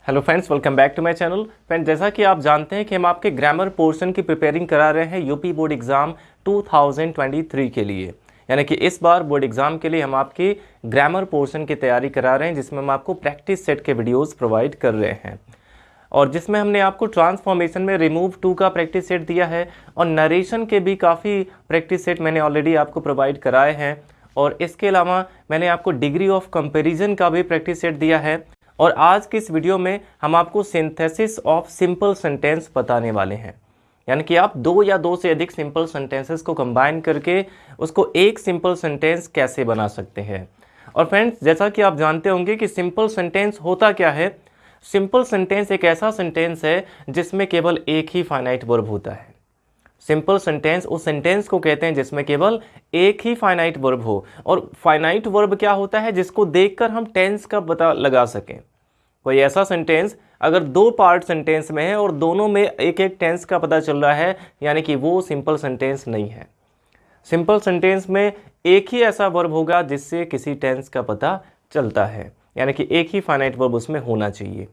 Hello friends, welcome back to my channel. Friends, जैसा कि आप जानते हैं कि हम आपके ग्रामर पोर्शन की प्रिपेयरिंग करा रहे हैं यूपी बोर्ड एग्ज़ाम 2023 के लिए। यानी कि इस बार बोर्ड एग्ज़ाम के लिए हम आपकी ग्रामर पोर्शन की तैयारी करा रहे हैं, जिसमें हम आपको प्रैक्टिस सेट के वीडियोज़ प्रोवाइड कर रहे हैं और जिसमें हमने आपको ट्रांसफॉर्मेशन में रिमूव 2 का प्रैक्टिस सेट दिया है और नरेशन के भी काफ़ी प्रैक्टिस सेट मैंने ऑलरेडी आपको प्रोवाइड कराए हैं। और इसके अलावा मैंने आपको डिग्री ऑफ कंपैरिजन का भी प्रैक्टिस सेट दिया है। और आज की इस वीडियो में हम आपको सिंथेसिस ऑफ सिंपल सेंटेंस बताने वाले हैं, यानी कि आप 2 या 2 से अधिक सिंपल सेंटेंसेस को कंबाइन करके उसको एक सिंपल सेंटेंस कैसे बना सकते हैं। और फ्रेंड्स, जैसा कि आप जानते होंगे कि सिंपल सेंटेंस होता क्या है। सिंपल सेंटेंस एक ऐसा सेंटेंस है जिसमें केवल एक ही फाइनाइट वर्ब होता है। सिंपल सेंटेंस उस सेंटेंस को कहते हैं जिसमें केवल एक ही फाइनाइट वर्ब हो। और फाइनाइट वर्ब क्या होता है? जिसको देखकर हम टेंस का पता लगा सकें। कोई ऐसा सेंटेंस अगर 2 पार्ट सेंटेंस में है और दोनों में एक एक टेंस का पता चल रहा है, यानी कि वो सिंपल सेंटेंस नहीं है। सिंपल सेंटेंस में एक ही ऐसा वर्ब होगा जिससे किसी टेंस का पता चलता है, यानी कि एक ही फाइनाइट वर्ब उसमें होना चाहिए।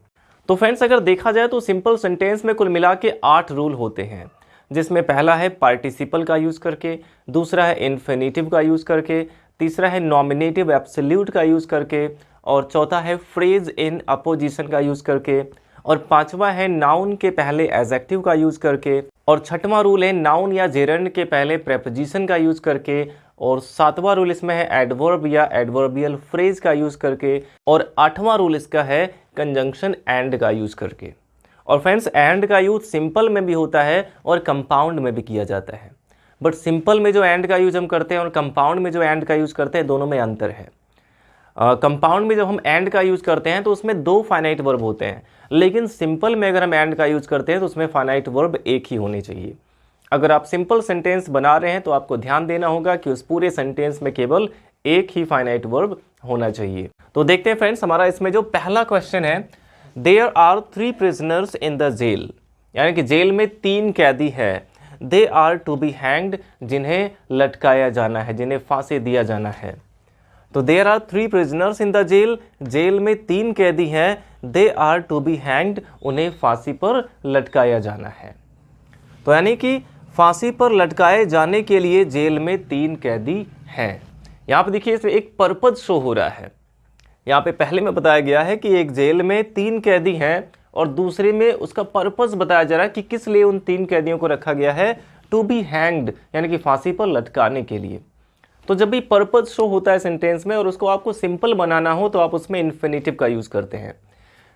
तो फ्रेंड्स, अगर देखा जाए तो सिंपल सेंटेंस में कुल मिला के 8 रूल होते हैं, जिसमें पहला है पार्टिसिपल का यूज़ करके, दूसरा है इन्फिनिटिव का यूज़ करके, तीसरा है नॉमिनेटिव एब्सोल्यूट का यूज़ करके, और चौथा है फ्रेज इन अपोजिशन का यूज़ करके, और पांचवा है नाउन के पहले एडजेक्टिव का यूज़ करके, और छठवां रूल है नाउन या जेरंड के पहले प्रेपोजिशन का यूज़ करके, और सातवां रूल इसमें है एडवर्ब या एडवर्बियल फ्रेज का यूज़ करके, और आठवां रूल इसका है कंजंक्शन एंड का यूज़ करके। और फ्रेंड्स, एंड का यूज सिंपल में भी होता है और कंपाउंड में भी किया जाता है। बट सिंपल में जो एंड का यूज हम करते हैं और कंपाउंड में जो एंड का यूज करते हैं, दोनों में अंतर है। कंपाउंड में जब हम एंड का यूज करते हैं तो उसमें 2 फाइनाइट वर्ब होते हैं, लेकिन सिंपल में अगर हम एंड का यूज करते हैं तो उसमें फाइनाइट वर्ब एक ही होनी चाहिए। अगर आप सिंपल सेंटेंस बना रहे हैं तो आपको ध्यान देना होगा कि उस पूरे सेंटेंस में केवल एक ही फाइनाइट वर्ब होना चाहिए। तो देखते हैं फ्रेंड्स, हमारा इसमें जो पहला क्वेश्चन है, there are 3 prisoners in the jail, यानी कि जेल में 3 कैदी है। They are to be hanged, जिन्हें लटकाया जाना है, जिन्हें फांसी दिया जाना है। तो there are 3 prisoners in the jail, jail में 3 कैदी हैं। They are to be hanged, उन्हें फांसी पर लटकाया जाना है। तो यानी कि फांसी पर लटकाए जाने के लिए जेल में 3 कैदी हैं। यहाँ पे देखिए, इसमें एक पर्पज शो हो रहा है। यहाँ पे पहले में बताया गया है कि एक जेल में 3 कैदी हैं और दूसरे में उसका पर्पस बताया जा रहा है कि किस लिए उन 3 कैदियों को रखा गया है। टू बी हैंग्ड, यानी कि फांसी पर लटकाने के लिए। तो जब भी पर्पस शो होता है सेंटेंस में और उसको आपको सिंपल बनाना हो तो आप उसमें इन्फिनिटिव का यूज़ करते हैं।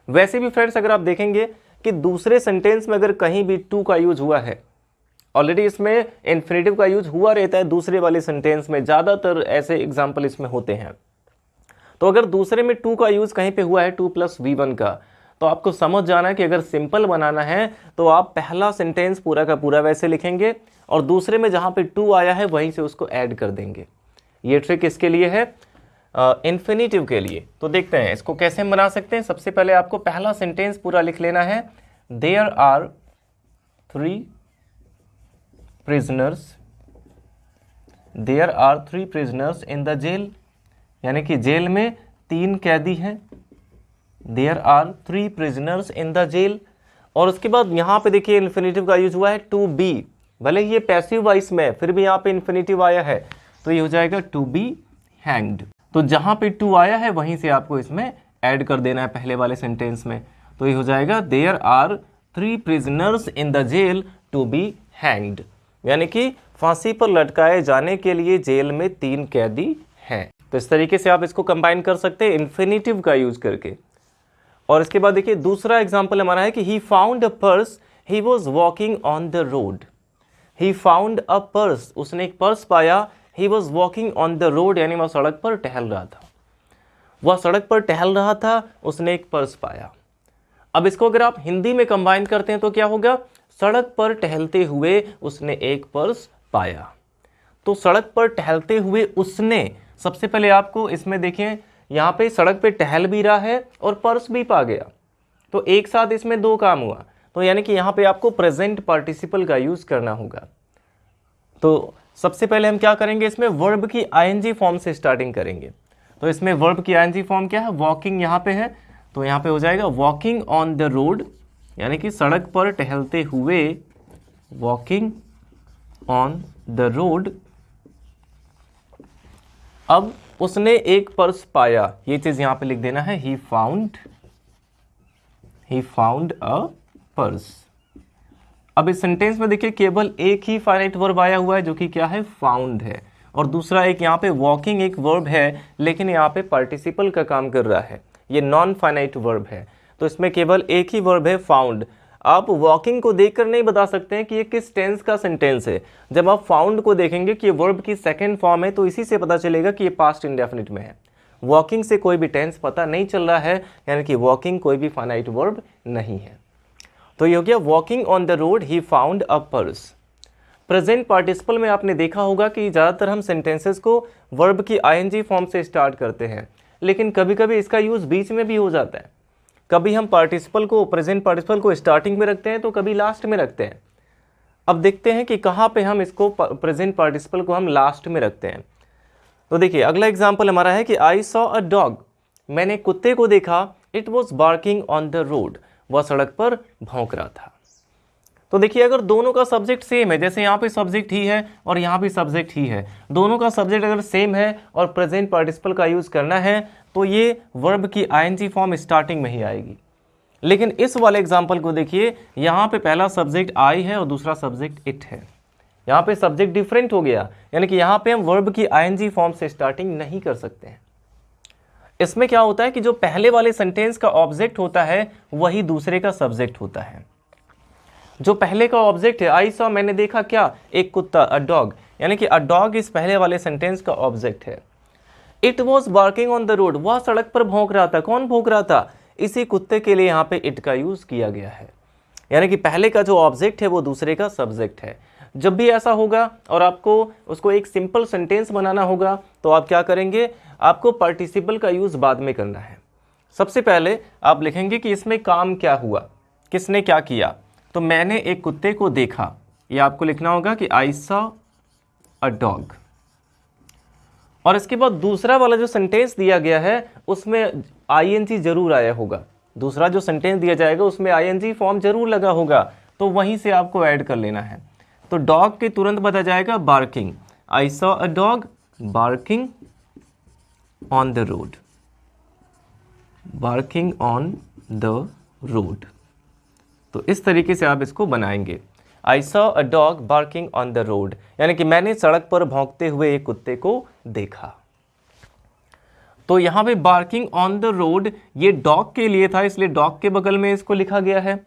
वैसे भी फ्रेंड्स, अगर आप देखेंगे कि दूसरे सेंटेंस में अगर कहीं भी टू का यूज हुआ है, ऑलरेडी इसमें इन्फिनिटिव का यूज हुआ रहता है दूसरे वाले सेंटेंस में, ज़्यादातर ऐसे एग्जाम्पल इसमें होते हैं। तो अगर दूसरे में 2 का यूज़ कहीं पे हुआ है 2 + V1 का, तो आपको समझ जाना है कि अगर सिंपल बनाना है तो आप पहला सेंटेंस पूरा का पूरा वैसे लिखेंगे और दूसरे में जहाँ पे 2 आया है वहीं से उसको ऐड कर देंगे। ये ट्रिक इसके लिए है, इन्फिनिटिव के लिए। तो देखते हैं इसको कैसे हम बना सकते हैं। सबसे पहले आपको पहला सेंटेंस पूरा लिख लेना है। There are 3 prisoners, there are 3 prisoners in the jail, यानी कि जेल में 3 कैदी हैं। There are 3 prisoners in the jail. और उसके बाद यहाँ पे देखिए इन्फिनिटिव का यूज हुआ है टू बी, भले ये पैसिव वॉइस में फिर भी यहाँ पे इन्फिनिटिव आया है, तो ये हो जाएगा टू बी हैंग्ड। तो जहाँ पे 2 आया है वहीं से आपको इसमें ऐड कर देना है पहले वाले सेंटेंस में। तो ये हो जाएगा there are 3 prisoners in the jail to be hanged, यानी कि फांसी पर लटकाए जाने के लिए जेल में 3 कैदी हैं। तो इस तरीके से आप इसको कंबाइन कर सकते हैं इन्फिनिटिव का यूज करके। और इसके बाद देखिए दूसरा एग्जांपल हमारा है कि he found a purse, he was walking on the road. He found a purse, उसने एक पर्स पाया। He was walking on the road, यानी वह सड़क पर टहल रहा था। वह सड़क पर टहल रहा था, उसने एक पर्स पाया। अब इसको अगर आप हिंदी में कंबाइन करते हैं तो क्या होगा? सड़क पर टहलते हुए उसने एक पर्स पाया। तो सड़क पर टहलते हुए उसने, सबसे पहले आपको इसमें देखें, यहाँ पे सड़क पे टहल भी रहा है और पर्स भी पा गया, तो एक साथ इसमें 2 काम हुआ। तो यानी कि यहाँ पे आपको प्रेजेंट पार्टिसिपल का यूज करना होगा। तो सबसे पहले हम क्या करेंगे, इसमें वर्ब की आईएनजी फॉर्म से स्टार्टिंग करेंगे। तो इसमें वर्ब की आईएनजी फॉर्म क्या है? वॉकिंग यहाँ पे है, तो यहाँ पे हो जाएगा वॉकिंग ऑन द रोड, यानी कि सड़क पर टहलते हुए, वॉकिंग ऑन द रोड। अब उसने एक पर्स पाया, ये चीज यहां पे लिख देना है, ही फाउंड अ पर्स। अब इस सेंटेंस में देखिए केवल एक ही फाइनाइट वर्ब आया हुआ है जो कि क्या है, फाउंड है, और दूसरा एक यहाँ पे वॉकिंग एक वर्ब है, लेकिन यहाँ पे पार्टिसिपल का काम कर रहा है, ये नॉन फाइनाइट वर्ब है, तो इसमें केवल एक ही वर्ब है, फाउंड। आप वॉकिंग को देखकर नहीं बता सकते हैं कि ये किस टेंस का सेंटेंस है। जब आप फाउंड को देखेंगे कि ये वर्ब की सेकंड फॉर्म है, तो इसी से पता चलेगा कि ये पास्ट इंडेफिनिट में है। वॉकिंग से कोई भी टेंस पता नहीं चल रहा है, यानी कि वॉकिंग कोई भी फाइनाइट वर्ब नहीं है। तो ये हो गया walking on the road he found a purse. Present participle में आपने देखा होगा कि ज़्यादातर हम सेंटेंसेस को वर्ब की आईएनजी फॉर्म से स्टार्ट करते हैं, लेकिन कभी कभी इसका यूज़ बीच में भी हो जाता है। कभी हम पार्टिसिपल को, प्रेजेंट पार्टिसिपल को स्टार्टिंग में रखते हैं, तो कभी लास्ट में रखते हैं। अब देखते हैं कि कहाँ पे हम इसको प्रेजेंट पार्टिसिपल को हम लास्ट में रखते हैं। तो देखिए अगला एग्जाम्पल हमारा है कि आई सॉ अ डॉग, मैंने कुत्ते को देखा, it was barking on the road, वह सड़क पर भौंक रहा था। तो देखिए अगर दोनों का सब्जेक्ट सेम है, जैसे यहाँ पे सब्जेक्ट ही है और यहाँ भी सब्जेक्ट ही है, दोनों का सब्जेक्ट अगर सेम है और प्रेजेंट पार्टिसिपल का यूज़ करना है, तो ये वर्ब की आईएनजी फॉर्म स्टार्टिंग में ही आएगी। लेकिन इस वाले एग्जाम्पल को देखिए, यहाँ पे पहला सब्जेक्ट आई है और दूसरा सब्जेक्ट इट है, यहाँ पे सब्जेक्ट डिफरेंट हो गया, यानी कि यहाँ पे हम वर्ब की आईएनजी फॉर्म से स्टार्टिंग नहीं कर सकते हैं। इसमें क्या होता है कि जो पहले वाले सेंटेंस का ऑब्जेक्ट होता है वही दूसरे का सब्जेक्ट होता है। जो पहले का ऑब्जेक्ट है, आई सॉ मैंने देखा क्या, एक कुत्ता, अ डॉग, यानी कि अ डॉग इस पहले वाले सेंटेंस का ऑब्जेक्ट है। It was barking on the road, वह सड़क पर भौंक रहा था, कौन भौंक रहा था, इसी कुत्ते के लिए यहाँ पे इट का यूज किया गया है, यानी कि पहले का जो ऑब्जेक्ट है वो दूसरे का सब्जेक्ट है। जब भी ऐसा होगा और आपको उसको एक सिंपल सेंटेंस बनाना होगा, तो आप क्या करेंगे, आपको पार्टिसिपल का यूज बाद में करना है। सबसे पहले आप लिखेंगे कि इसमें काम क्या हुआ, किसने क्या किया, तो मैंने एक कुत्ते को देखा, ये आपको लिखना होगा कि आई सॉ अ डॉग। और इसके बाद दूसरा वाला जो सेंटेंस दिया गया है उसमें आईएनजी जरूर आया होगा, दूसरा जो सेंटेंस दिया जाएगा उसमें आईएनजी फॉर्म जरूर लगा होगा, तो वहीं से आपको ऐड कर लेना है। तो डॉग के तुरंत बता जाएगा barking, I saw a dog barking on the road, barking on the road. तो इस तरीके से आप इसको बनाएंगे, I saw a dog barking on the road, यानी कि मैंने सड़क पर भौंकते हुए एक कुत्ते को देखा। तो यहाँ पे बार्किंग ऑन द रोड ये डॉग के लिए था, इसलिए डॉग के बगल में इसको लिखा गया है,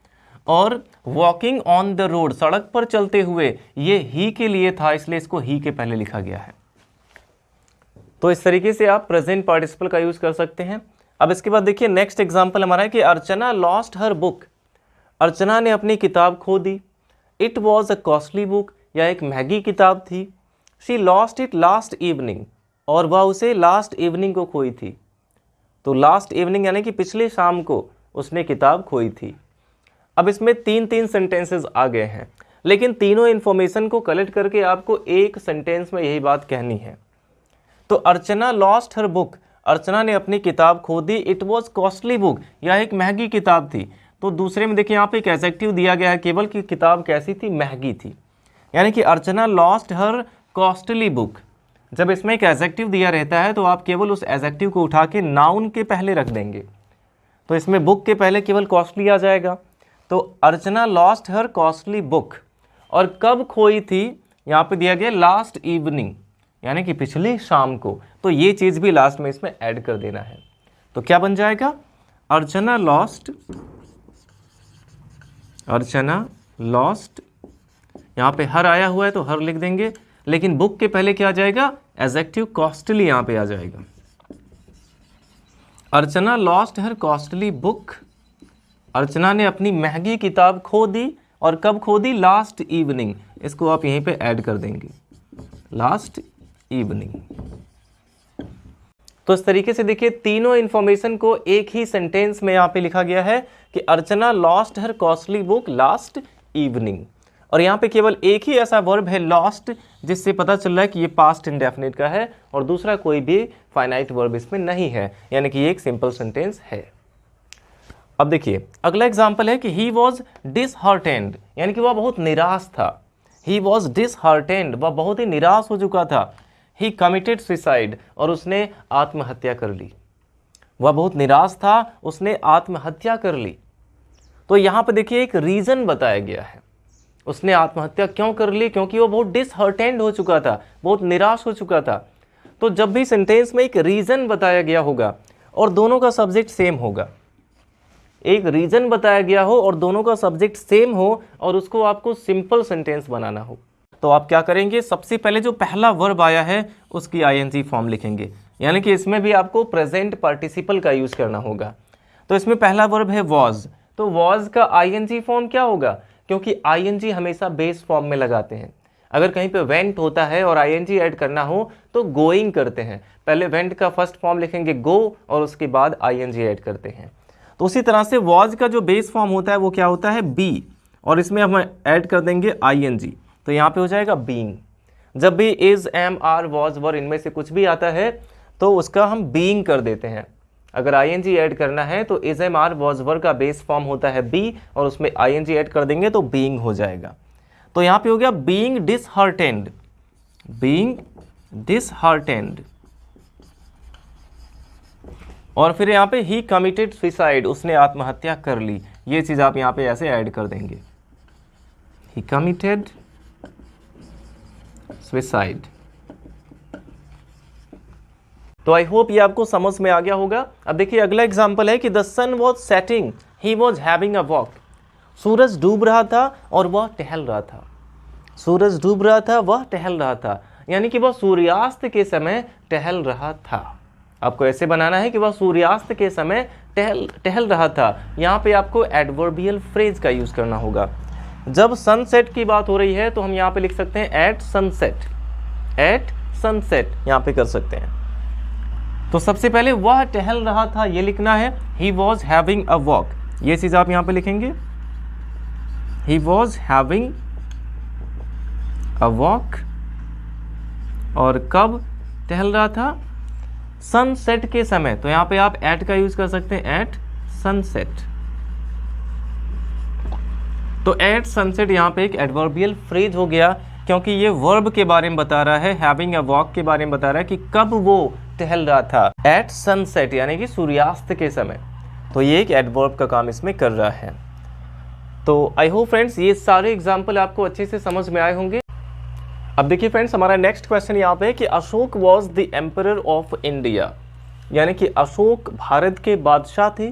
और वॉकिंग ऑन द रोड सड़क पर चलते हुए ये ही के लिए था, इसलिए इसको ही के पहले लिखा गया है। तो इस तरीके से आप प्रेजेंट पार्टिसिपल का यूज कर सकते हैं। अब इसके बाद देखिए नेक्स्ट एग्जांपल हमारा है कि अर्चना लॉस्ट हर बुक, अर्चना ने अपनी किताब खो दी। It was a costly book, यह एक महंगी किताब थी। She lost it last evening, और वह उसे लास्ट इवनिंग को खोई थी। तो लास्ट इवनिंग यानी कि पिछले शाम को उसने किताब खोई थी। अब इसमें तीन तीन सेंटेंसेस आ गए हैं, लेकिन तीनों इन्फॉर्मेशन को कलेक्ट करके आपको एक सेंटेंस में यही बात कहनी है। तो अर्चना लॉस्ट हर बुक, अर्चना ने अपनी किताब खो दी। इट वॉज कॉस्टली बुक, यह एक महंगी किताब थी। तो दूसरे में देखिए यहाँ पे एक एडजेक्टिव दिया गया है केवल कि किताब कैसी थी, महंगी थी, यानी कि Archana lost her costly book. जब इसमें एक एडजेक्टिव दिया रहता है तो आप केवल उस एडजेक्टिव को उठा के नाउन के पहले रख देंगे। तो इसमें बुक के पहले केवल कॉस्टली आ जाएगा। तो अर्चना लॉस्ट हर कॉस्टली बुक, और कब खोई थी, यहाँ पे दिया गया लास्ट इवनिंग, यानी कि पिछली शाम को। तो ये चीज़ भी लास्ट में इसमें ऐड कर देना है। तो क्या बन जाएगा, अर्चना लॉस्ट, यहाँ पे हर आया हुआ है तो हर लिख देंगे, लेकिन बुक के पहले क्या आ जाएगा, एडजेक्टिव कॉस्टली यहाँ पे आ जाएगा। अर्चना लॉस्ट हर कॉस्टली बुक, अर्चना ने अपनी महंगी किताब खो दी, और कब खो दी, लास्ट इवनिंग। इसको आप यहीं पे ऐड कर देंगे, लास्ट इवनिंग। तो इस तरीके से देखिए तीनों इंफॉर्मेशन को एक ही सेंटेंस में यहाँ पे लिखा गया है कि Archana lost her costly book last evening. और यहाँ पे केवल एक ही ऐसा वर्ब है लॉस्ट, जिससे पता चल रहा है कि ये पास्ट इंडेफिनिट का है, और दूसरा कोई भी फाइनाइट वर्ब इसमें नहीं है, यानी कि ये एक सिंपल सेंटेंस है। अब देखिए अगला एग्जाम्पल है कि ही वॉज डिसहार्टेंड, यानी कि वह बहुत निराश था। ही वॉज डिसहार्टेंड, वह बहुत ही निराश हो चुका था। ही कमिटेड सुसाइड, और उसने आत्महत्या कर ली। वह बहुत निराश था, उसने आत्महत्या कर ली। तो यहाँ पे देखिए एक रीज़न बताया गया है, उसने आत्महत्या क्यों कर ली, क्योंकि वो बहुत डिसहार्टेंड हो चुका था, बहुत निराश हो चुका था। तो जब भी सेंटेंस में एक रीज़न बताया गया होगा और दोनों का सब्जेक्ट सेम होगा, एक रीज़न बताया गया हो और दोनों का सब्जेक्ट सेम हो और उसको आपको सिंपल सेंटेंस बनाना हो, तो आप क्या करेंगे, सबसे पहले जो पहला वर्ब आया है उसकी आईएनजी फॉर्म लिखेंगे, यानी कि इसमें भी आपको प्रेजेंट पार्टिसिपल का यूज़ करना होगा। तो इसमें पहला वर्ब है वॉज, तो वॉज का आईएनजी फॉर्म क्या होगा, क्योंकि आईएनजी हमेशा बेस फॉर्म में लगाते हैं। अगर कहीं पे वेंट होता है और आईएनजी ऐड करना हो तो गोइंग करते हैं, पहले वेंट का फर्स्ट फॉर्म लिखेंगे गो और उसके बाद आईएनजी ऐड करते हैं। तो उसी तरह से वॉज का जो बेस फॉर्म होता है वो क्या होता है, बी, और इसमें हम ऐड कर देंगे आईएनजी, तो यहाँ पे हो जाएगा बीइंग। जब भी इज, एम, आर, वॉज, वर इनमें से कुछ भी आता है तो उसका हम बीइंग कर देते हैं। अगर आईएनजी ऐड करना है तो इज, एम, आर, वॉज, वर का बेस फॉर्म होता है बी और उसमें आईएनजी ऐड कर देंगे तो बीइंग हो जाएगा। तो यहाँ पे हो गया बीइंग डिसहार्टेंड, बीइंग डिसहार्टेंड। और फिर यहाँ पे ही कमिटेड सुसाइड, उसने आत्महत्या कर ली, ये चीज़ आप यहाँ पे ऐसे ऐड कर देंगे, ही कमिटेड सुसाइड। तो आई होप ये आपको समझ में आ गया होगा। अब देखिए अगला एग्जांपल है कि the sun was setting, he was having a walk. सूरज डूब रहा था और वह टहल रहा था। सूरज डूब रहा था, वह टहल रहा था, यानी कि वह सूर्यास्त के समय टहल रहा था। आपको ऐसे बनाना है कि वह सूर्यास्त के समय टहल रहा था। यहाँ पे आपको एडवर्बियल फ्रेज का यूज करना होगा। जब सनसेट की बात हो रही है तो हम यहाँ पे लिख सकते हैं एट सनसेट, एट सनसेट यहाँ पे कर सकते हैं। तो सबसे पहले वह टहल रहा था ये लिखना है, ही वॉज हैविंग अ वॉक, ये चीज आप यहाँ पे लिखेंगे, ही वॉज हैविंग अ वॉक। और कब टहल रहा था, सनसेट के समय, तो यहाँ पे आप एट का यूज कर सकते हैं, एट सनसेट। तो एट सनसेट यहाँ पे एक एडवर्बियल फ्रेज हो गया, क्योंकि ये वर्ब के बारे में बता रहा है, हैविंग अ वॉक के बारे में बता रहा है कि कब वो टहल रहा था, एट सनसेट यानी कि सूर्यास्त के समय। तो ये एक एडवर्ब का काम इसमें कर रहा है। तो आई होप फ्रेंड्स ये सारे एग्जाम्पल आपको अच्छे से समझ में आए होंगे। अब देखिए फ्रेंड्स हमारा नेक्स्ट क्वेश्चन यहाँ पे है कि Ashok was the emperor of India, यानी कि अशोक भारत के बादशाह थे।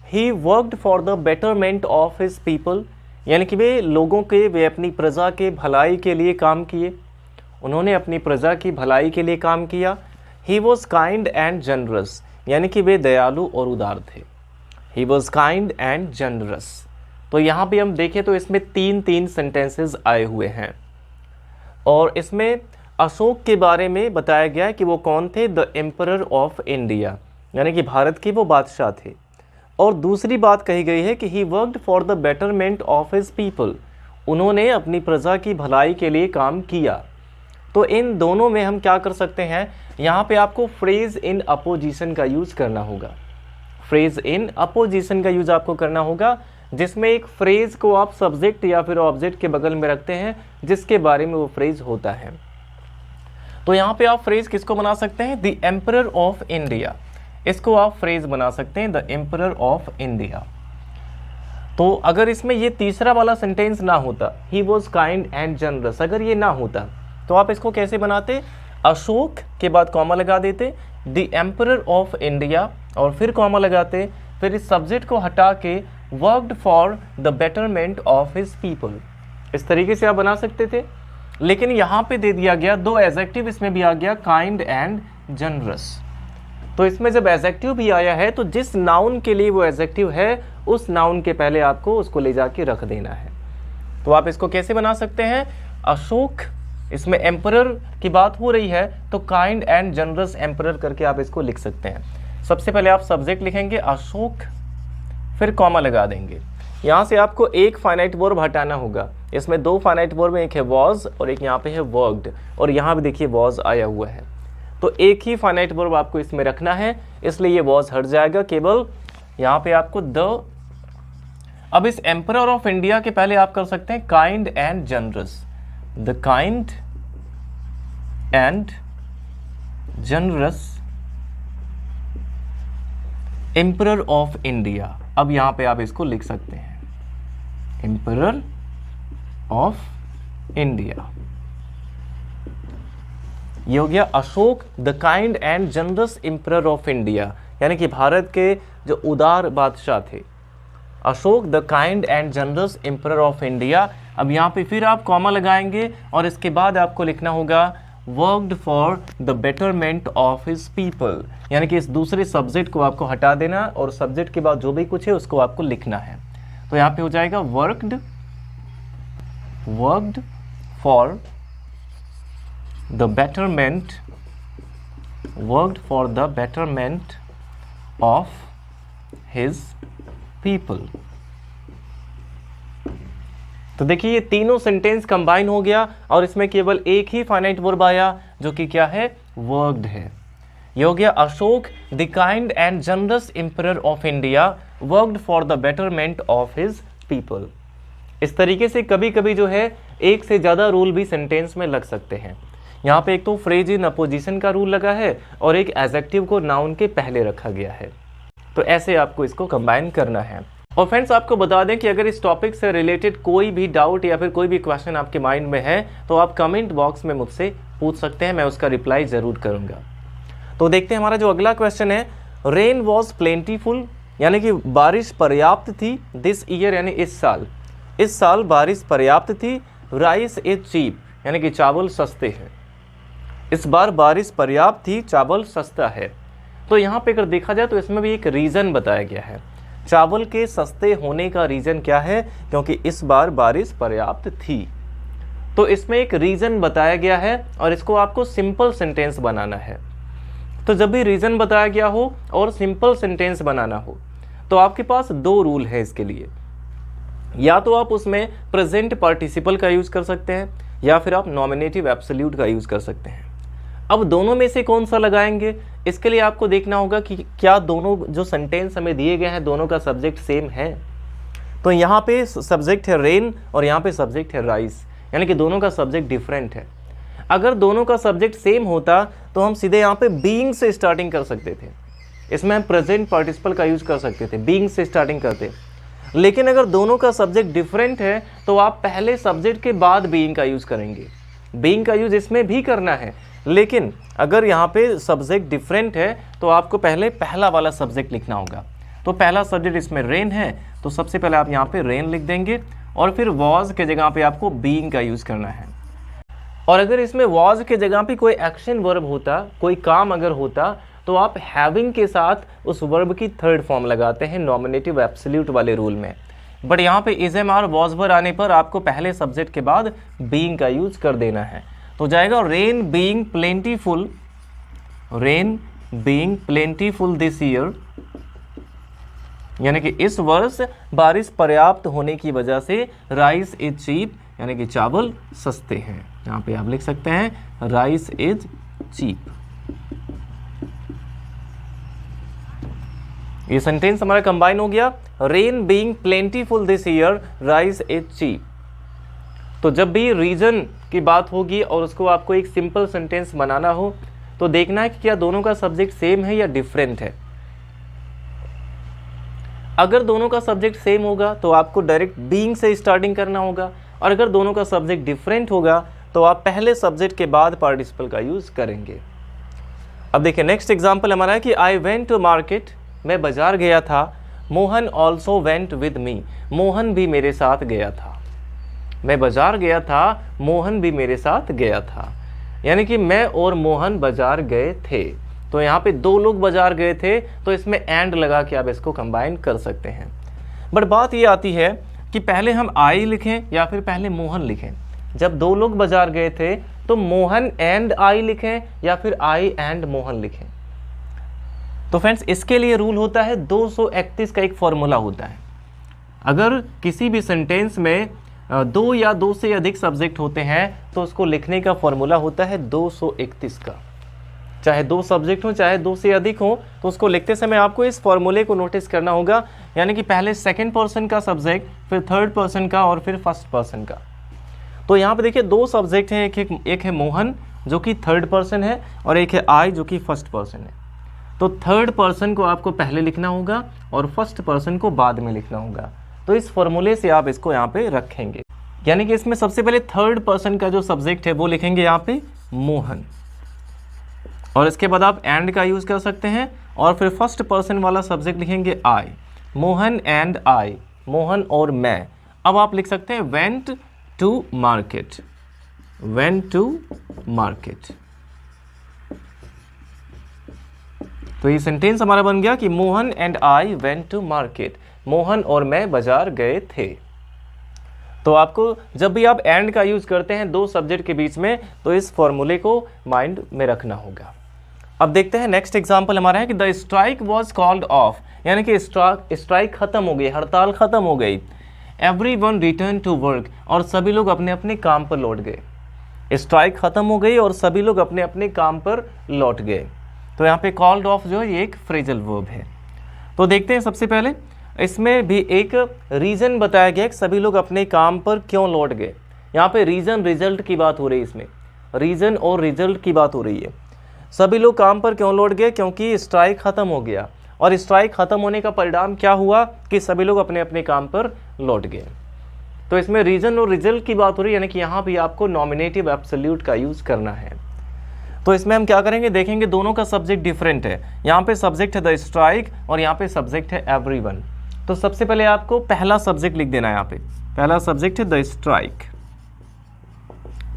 He worked for the betterment of his people, यानी कि वे अपनी प्रजा के भलाई के लिए काम किए, उन्होंने अपनी प्रजा की भलाई के लिए काम किया। He was kind and generous, यानी कि वे दयालु और उदार थे। He was kind and generous. तो यहाँ पे हम देखें तो इसमें तीन सेंटेंसेस आए हुए हैं और इसमें अशोक के बारे में बताया गया है कि वो कौन थे, द एम्परर ऑफ इंडिया, यानी कि भारत के वो बादशाह थे। और दूसरी बात कही गई है कि he worked for the betterment of his people, उन्होंने अपनी प्रजा की भलाई के लिए काम किया। तो इन दोनों में हम क्या कर सकते हैं, यहाँ पे आपको फ्रेज इन अपोजिशन का यूज करना होगा। फ्रेज इन अपोजिशन का यूज आपको करना होगा, जिसमें एक फ्रेज को आप सब्जेक्ट या फिर ऑब्जेक्ट के बगल में रखते हैं जिसके बारे में वो फ्रेज होता है। तो यहाँ पे आप फ्रेज किसको बना सकते हैं, द एम्परर ऑफ इंडिया, इसको आप फ्रेज बना सकते हैं, द एम्परर ऑफ इंडिया। तो अगर इसमें ये तीसरा वाला सेंटेंस ना होता, he was kind and generous, अगर ये ना होता तो आप इसको कैसे बनाते, अशोक के बाद कॉमा लगा देते, द एम्परर ऑफ इंडिया और फिर कॉमा लगाते, फिर इस सब्जेक्ट को हटा के worked for the betterment of his people, इस तरीके से आप बना सकते थे। लेकिन यहाँ पे दे दिया गया दो एडजेक्टिव, इसमें भी आ गया काइंड एंड जनरस। तो इसमें जब एडजेक्टिव भी आया है तो जिस नाउन के लिए वो एडजेक्टिव है उस नाउन के पहले आपको उसको ले जाके रख देना है। तो आप इसको कैसे बना सकते हैं, अशोक, इसमें एम्परर की बात हो रही है तो काइंड एंड जनरस एम्परर करके आप इसको लिख सकते हैं। सबसे पहले आप सब्जेक्ट लिखेंगे अशोक, फिर कॉमा लगा देंगे। यहाँ से आपको एक फाइनाइट वर्ब हटाना होगा, इसमें दो फाइनाइट वर्ब, एक है वॉज और एक यहाँ पे है वर्कड, और यहाँ भी देखिए वॉज आया हुआ है। तो एक ही फाइनाइट वर्ब आपको इसमें रखना है, इसलिए ये वॉज हट जाएगा, केवल यहाँ पे आपको द अब इस एम्परर ऑफ इंडिया के पहले आप कर सकते हैं kind and generous, the kind and generous emperor of India. अब यहां पे आप इसको लिख सकते हैं, एम्परर ऑफ इंडिया। ये हो गया Ashok the kind and generous emperor of India, यानी कि भारत के जो उदार बादशाह थे, Ashok the kind and generous emperor of India. अब यहाँ पे फिर आप कॉमा लगाएंगे और इसके बाद आपको लिखना होगा worked for the betterment of his people, यानी कि इस दूसरे सब्जेक्ट को आपको हटा देना और सब्जेक्ट के बाद जो भी कुछ है उसको आपको लिखना है। तो यहाँ पे हो जाएगा worked for the betterment, worked for the betterment of his people. तो देखिए ये तीनों सेंटेंस कंबाइन हो गया और इसमें केवल एक ही फाइनाइट वर्ब आया जो कि क्या है, वर्कड है। ये हो गया Ashok the kind and generous emperor of India worked for the betterment of his people. इस तरीके से कभी कभी जो है एक से ज्यादा रूल भी सेंटेंस में लग सकते हैं। यहाँ पे एक तो फ्रेज इन अपोजिशन का रूल लगा है और एक एडजेक्टिव को नाउन के पहले रखा गया है। तो ऐसे आपको इसको कंबाइन करना है। और फ्रेंड्स आपको बता दें कि अगर इस टॉपिक से रिलेटेड कोई भी डाउट या फिर कोई भी क्वेश्चन आपके माइंड में है तो आप कमेंट बॉक्स में मुझसे पूछ सकते हैं, मैं उसका रिप्लाई जरूर करूंगा। तो देखते हैं हमारा जो अगला क्वेश्चन है, रेन वॉज प्लेंटीफुल, यानी कि बारिश पर्याप्त थी, दिस ईयर यानी इस साल बारिश पर्याप्त थी, राइस इज चीप यानी कि चावल सस्ते हैं। इस बार बारिश पर्याप्त थी, चावल सस्ता है। तो यहाँ पे अगर देखा जाए तो इसमें भी एक रीज़न बताया गया है। चावल के सस्ते होने का रीज़न क्या है, क्योंकि इस बार बारिश पर्याप्त थी। तो इसमें एक रीज़न बताया गया है और इसको आपको सिंपल सेंटेंस बनाना है। तो जब भी रीज़न बताया गया हो और सिंपल सेंटेंस बनाना हो तो आपके पास दो रूल है इसके लिए। या तो आप उसमें प्रेजेंट पार्टिसिपल का यूज़ कर सकते हैं या फिर आप नॉमिनेटिव एब्सोल्यूट का यूज़ कर सकते हैं। अब दोनों में से कौन सा लगाएंगे, इसके लिए आपको देखना होगा कि क्या दोनों जो सेंटेंस हमें दिए गए हैं दोनों का सब्जेक्ट सेम है। तो यहाँ पे सब्जेक्ट है रेन और यहाँ पे सब्जेक्ट है राइस, यानी कि दोनों का सब्जेक्ट डिफरेंट है। अगर दोनों का सब्जेक्ट सेम होता तो हम सीधे यहाँ पे बीइंग से स्टार्टिंग कर सकते थे, इसमें हम प्रेजेंट पार्टिसिपल का यूज कर सकते थे, बीइंग से स्टार्टिंग करते। लेकिन अगर दोनों का सब्जेक्ट डिफरेंट है तो आप पहले सब्जेक्ट के बाद बीइंग का यूज करेंगे। बीइंग का यूज इसमें भी करना है, लेकिन अगर यहाँ पे सब्जेक्ट डिफरेंट है तो आपको पहले पहला वाला सब्जेक्ट लिखना होगा। तो पहला सब्जेक्ट इसमें रेन है तो सबसे पहले आप यहाँ पे रेन लिख देंगे और फिर वॉज के जगह पे आपको बीइंग का यूज करना है। और अगर इसमें वॉज के जगह पे कोई एक्शन वर्ब होता, कोई काम अगर होता, तो आप हैविंग के साथ उस वर्ब की थर्ड फॉर्म लगाते हैं नॉमिनेटिव एब्सोल्यूट वाले रूल में। बट यहाँ पे is am are was were आने पर आपको पहले सब्जेक्ट के बाद बीइंग का यूज कर देना है। तो जाएगा rain being plentiful, rain being plentiful this year, यानी कि इस वर्ष बारिश पर्याप्त होने की वजह से राइस इज चीप, यानी कि चावल सस्ते हैं। यहाँ पे आप लिख सकते हैं राइस इज चीप। ये सेंटेंस हमारा कंबाइन हो गया, rain being plentiful this year, rice is cheap. तो जब भी रीजन की बात होगी और उसको आपको एक सिंपल सेंटेंस बनाना हो तो देखना है कि क्या दोनों का सब्जेक्ट सेम है या डिफरेंट है। अगर दोनों का सब्जेक्ट सेम होगा तो आपको डायरेक्ट बीइंग से स्टार्टिंग करना होगा, और अगर दोनों का सब्जेक्ट डिफरेंट होगा तो आप पहले सब्जेक्ट के बाद पार्टिसिपल का यूज करेंगे। अब देखिए नेक्स्ट एग्जांपल हमारा है कि आई वेंट टू मार्केट, मैं बाजार गया था, Mohan also went with me, Mohan भी मेरे साथ गया था। मैं बाजार गया था, मोहन भी मेरे साथ गया था, यानी कि मैं और मोहन बाजार गए थे। तो यहाँ पे दो लोग बाजार गए थे तो इसमें एंड लगा के आप इसको कंबाइन कर सकते हैं। बट बात ये आती है कि पहले हम आई लिखें या फिर पहले मोहन लिखें। जब दो लोग बाजार गए थे तो मोहन एंड आई लिखें या फिर आई एंड मोहन लिखें। तो फ्रेंड्स इसके लिए रूल होता है 231 का एक फॉर्मूला होता है। अगर किसी भी सेंटेंस में दो या दो से अधिक सब्जेक्ट होते हैं तो उसको लिखने का फॉर्मूला होता है 231 का। चाहे 2 सब्जेक्ट हो चाहे 2 से अधिक हो, तो उसको लिखते समय आपको इस फॉर्मूले को नोटिस करना होगा, यानी कि पहले सेकंड पर्सन का सब्जेक्ट, फिर थर्ड पर्सन का और फिर फर्स्ट पर्सन का। तो यहाँ पे देखिए 2 सब्जेक्ट हैं, एक है मोहन जो कि थर्ड पर्सन है और एक है आई जो कि फर्स्ट पर्सन है। तो थर्ड पर्सन को आपको पहले लिखना होगा और फर्स्ट पर्सन को बाद में लिखना होगा। तो इस फॉर्मूले से आप इसको यहाँ पे रखेंगे, यानी कि इसमें सबसे पहले थर्ड पर्सन का जो सब्जेक्ट है वो लिखेंगे यहाँ पे मोहन, और इसके बाद आप एंड का यूज़ कर सकते हैं और फिर फर्स्ट पर्सन वाला सब्जेक्ट लिखेंगे I, Mohan and I, Mohan और मैं। अब आप लिख सकते हैं went to market, went to market. तो ये सेंटेंस हमारा बन गया कि Mohan and I went to market, Mohan और मैं बाजार गए थे। तो आपको जब भी आप एंड का यूज करते हैं 2 सब्जेक्ट के बीच में, तो इस फॉर्मूले को माइंड में रखना होगा। अब देखते हैं नेक्स्ट एग्जांपल हमारा है कि the strike was called off, यानी कि स्ट्राइक खत्म हो गई, हड़ताल खत्म हो गई। एवरीवन रिटर्न टू वर्क, और सभी लोग अपने अपने काम पर लौट गए। स्ट्राइक खत्म हो गई और सभी लोग अपने अपने काम पर लौट गए। तो यहाँ पे कॉल्ड ऑफ जो है ये एक फ्रेजल वर्ब है। तो देखते हैं सबसे पहले इसमें भी एक रीज़न बताया गया कि सभी लोग अपने काम पर क्यों लौट गए। यहाँ पे रीज़न रिजल्ट की बात हो रही है, इसमें रीज़न और रिजल्ट की बात हो रही है। सभी लोग काम पर क्यों लौट गए, क्योंकि स्ट्राइक ख़त्म हो गया, और स्ट्राइक ख़त्म होने का परिणाम क्या हुआ कि सभी लोग अपने अपने काम पर लौट गए। तो इसमें रीज़न और रिजल्ट की बात हो रही है, यानी कि यहाँ भी आपको नॉमिनेटिव एब्सोल्यूट का यूज़ करना है। तो इसमें हम क्या करेंगे, देखेंगे दोनों का सब्जेक्ट डिफरेंट है। यहाँ पे सब्जेक्ट है द स्ट्राइक और यहाँ पे सब्जेक्ट है एवरीवन। तो सबसे पहले आपको पहला सब्जेक्ट लिख देना है। यहाँ पे पहला सब्जेक्ट है द स्ट्राइक,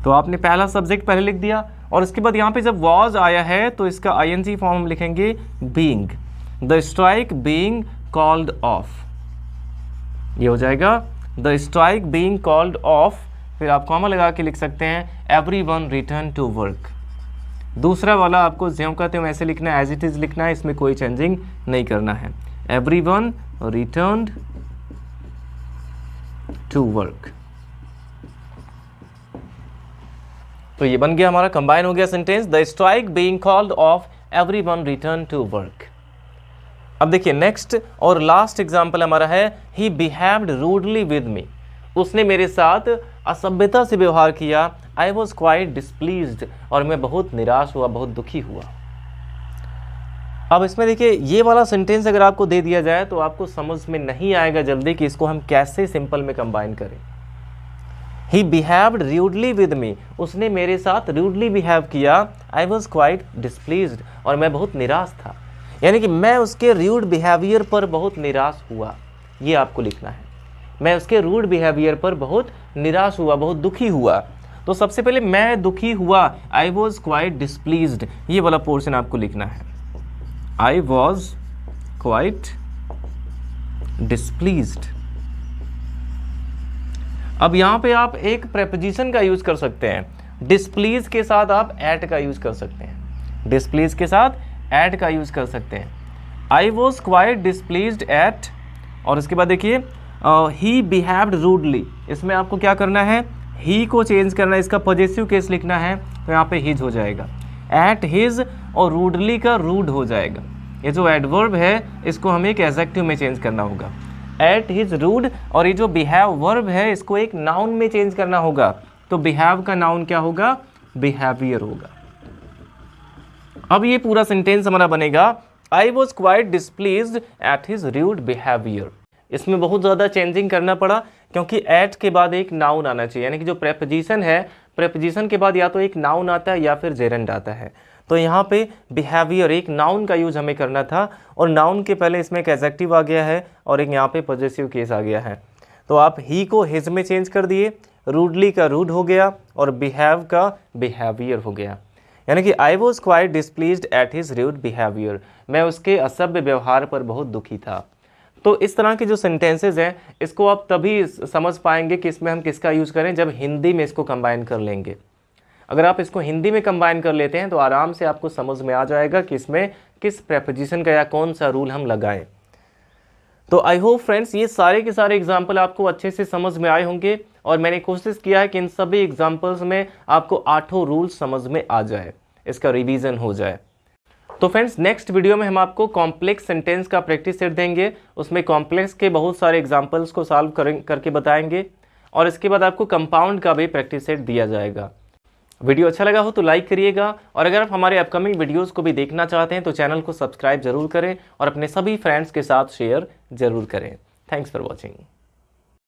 तो आपने पहला सब्जेक्ट पहले लिख दिया, और इसके बाद यहाँ पे जब वॉज आया है तो इसका आईएनजी फॉर्म हम लिखेंगे being, the strike being called of, ये हो जाएगा the strike being called of. फिर आप कॉमा लगा के लिख सकते हैं एवरीवन रिटर्न टू वर्क। दूसरा वाला आपको ज्यों का त्यों ऐसे लिखना है, एज इट इज लिखना है, इसमें कोई चेंजिंग नहीं करना है। Everyone returned to work. तो ये बन गया हमारा, कंबाइन हो गया sentence, the strike being called off, everyone return to work. अब देखिए नेक्स्ट और लास्ट एग्जांपल हमारा है he behaved rudely with me, उसने मेरे साथ असभ्यता से व्यवहार किया। आई वॉज क्वाइट डिस्प्लीज्ड, और मैं बहुत निराश हुआ, बहुत दुखी हुआ। अब इसमें देखिए ये वाला सेंटेंस अगर आपको दे दिया जाए तो आपको समझ में नहीं आएगा जल्दी कि इसको हम कैसे सिंपल में कंबाइन करें। ही बिहेव्ड रूडली विद मी, उसने मेरे साथ रूडली बिहेव किया। आई वॉज क्वाइट डिस्प्लीज्ड, और मैं बहुत निराश था, यानी कि मैं उसके रूड बिहेवियर पर बहुत निराश हुआ। ये आपको लिखना है, मैं उसके रूड बिहेवियर पर बहुत निराश हुआ, बहुत दुखी हुआ। तो सबसे पहले मैं दुखी हुआ, आई वॉज क्वाइट डिस्प्लीज्ड, ये वाला पोर्शन आपको लिखना है। I was quite displeased. अब यहां पे आप एक प्रेपोजिशन का यूज कर सकते हैं। डिस्प्लीज के साथ आप एट का यूज कर सकते हैं, डिस्प्लीज के साथ एट का यूज कर सकते हैं। आई वॉज क्वाइट डिस्प्लीज्ड एट, और इसके बाद देखिए ही बिहेव्ड रूडली, इसमें आपको क्या करना है, ही को चेंज करना है, इसका पॉजेसिव केस लिखना है, तो यहाँ पे हिज हो जाएगा। एट हिज और रूडली का रूड हो जाएगा। ये जो एडवर्ब है इसको हमें एक एडजेक्टिव में चेंज करना होगा, एट हिज रूड, और ये जो बिहेव वर्ब है इसको एक नाउन में चेंज करना होगा। तो बिहेव का नाउन क्या होगा, बिहेवियर होगा। अब ये पूरा सेंटेंस हमारा बनेगा I was quite displeased at his rude behaviour. इसमें बहुत ज़्यादा चेंजिंग करना पड़ा क्योंकि एट के बाद एक नाउन आना चाहिए, यानी कि जो प्रेपोजिशन है, प्रेपोजिशन के बाद या तो एक नाउन आता है या फिर जेरेंड आता है। तो यहाँ पे बिहेवियर एक नाउन का यूज हमें करना था, और नाउन के पहले इसमें एक एडजेक्टिव आ गया है और एक यहाँ पे पॉजेसिव केस आ गया है। तो आप ही को हिज में चेंज कर दिए, रूडली का रूड हो गया और बिहेव का बिहेवियर हो गया। यानी कि I was quite displeased at his rude behaviour, मैं उसके असभ्य व्यवहार पर बहुत दुखी था। तो इस तरह के जो सेंटेंसेज हैं इसको आप तभी समझ पाएंगे कि इसमें हम किसका यूज़ करें जब हिंदी में इसको कंबाइन कर लेंगे। अगर आप इसको हिंदी में कंबाइन कर लेते हैं तो आराम से आपको समझ में आ जाएगा कि इसमें किस प्रेपोजिशन का या कौन सा रूल हम लगाएं। तो आई होप फ्रेंड्स ये सारे के सारे एग्जाम्पल आपको अच्छे से समझ में आए होंगे, और मैंने कोशिश किया है कि इन सभी एग्जाम्पल्स में आपको 8 रूल्स समझ में आ जाए, इसका रिवीजन हो जाए। तो फ्रेंड्स नेक्स्ट वीडियो में हम आपको कॉम्प्लेक्स सेंटेंस का प्रैक्टिस सेट देंगे। उसमें कॉम्प्लेक्स के बहुत सारे एग्जाम्पल्स को सॉल्व करके बताएंगे और इसके बाद आपको कंपाउंड का भी प्रैक्टिस सेट दिया जाएगा। वीडियो अच्छा लगा हो तो लाइक करिएगा और अगर आप हमारे अपकमिंग वीडियोस को भी देखना चाहते हैं तो चैनल को सब्सक्राइब जरूर करें और अपने सभी फ्रेंड्स के साथ शेयर जरूर करें। Thanks for watching.